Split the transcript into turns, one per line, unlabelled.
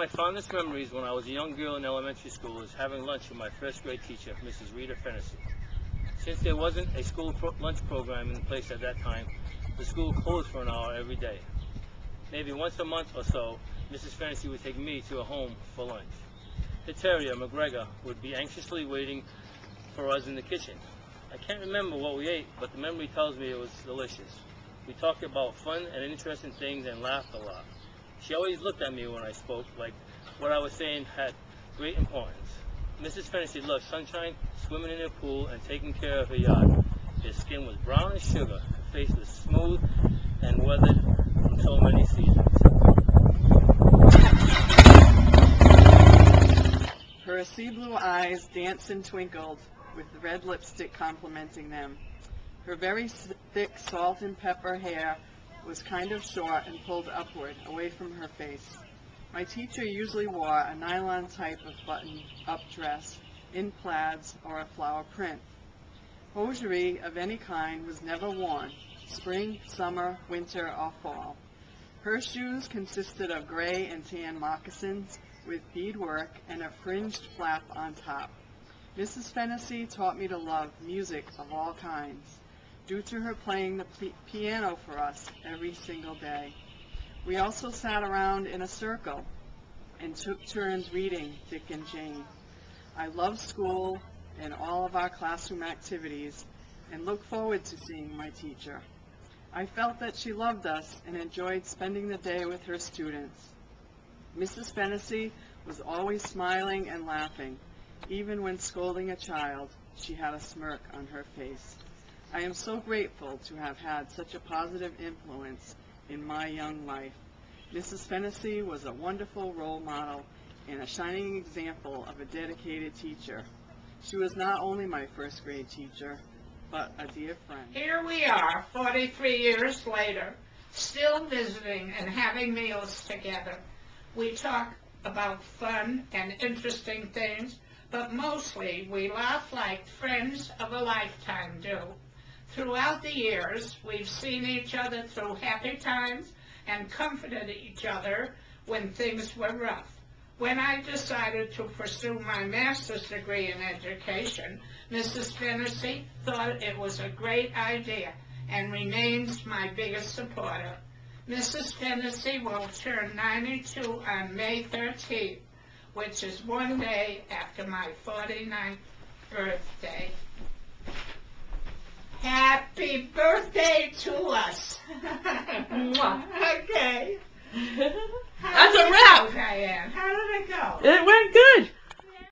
my fondest memories when I was a young girl in elementary school is having lunch with my first grade teacher, Mrs. Fennessey. Since there wasn't a school lunch program in place at that time, the school closed for an hour every day. Maybe once a month or so, Mrs. Fennessey would take me to a home for lunch. The terrier, McGregor, would be anxiously waiting for us in the kitchen. I can't remember what we ate, but the memory tells me it was delicious. We talked about fun and interesting things and laughed a lot. She always looked at me when I spoke, like what I was saying had great importance. Mrs. Fennessey loved sunshine, swimming in her pool, and taking care of her yard. Her skin was brown as sugar, her face was smooth and weathered from so many seasons.
Her sea blue eyes danced and twinkled, with red lipstick complementing them. Her very thick salt and pepper hair was kind of short and pulled upward, away from her face. My teacher usually wore a nylon type of button-up dress, in plaids or a flower print. Hosiery of any kind was never worn, spring, summer, winter, or fall. Her shoes consisted of gray and tan moccasins with beadwork and a fringed flap on top. Mrs. Fennessey taught me to love music of all kinds, due to her playing the piano for us every single day. We also sat around in a circle and took turns reading Dick and Jane. I love school and all of our classroom activities and look forward to seeing my teacher. I felt that she loved us and enjoyed spending the day with her students. Mrs. Fennessey was always smiling and laughing. Even when scolding a child, she had a smirk on her face. I am so grateful to have had such a positive influence in my young life. Mrs. Fennessey was a wonderful role model and a shining example of a dedicated teacher. She was not only my first grade teacher, but a dear friend.
Here we are, 43 years later, still visiting and having meals together. We talk about fun and interesting things, but mostly we laugh like friends of a lifetime do. Throughout the years, we've seen each other through happy times and comforted each other when things were rough. When I decided to pursue my master's degree in education, Mrs. Fennessey thought it was a great idea and remains my biggest supporter. Mrs. Fennessey will turn 92 on May 13th, which is one day after my 49th birthday. Happy birthday to us. Okay.
That's a wrap.
Diane, how did it go?
It went good.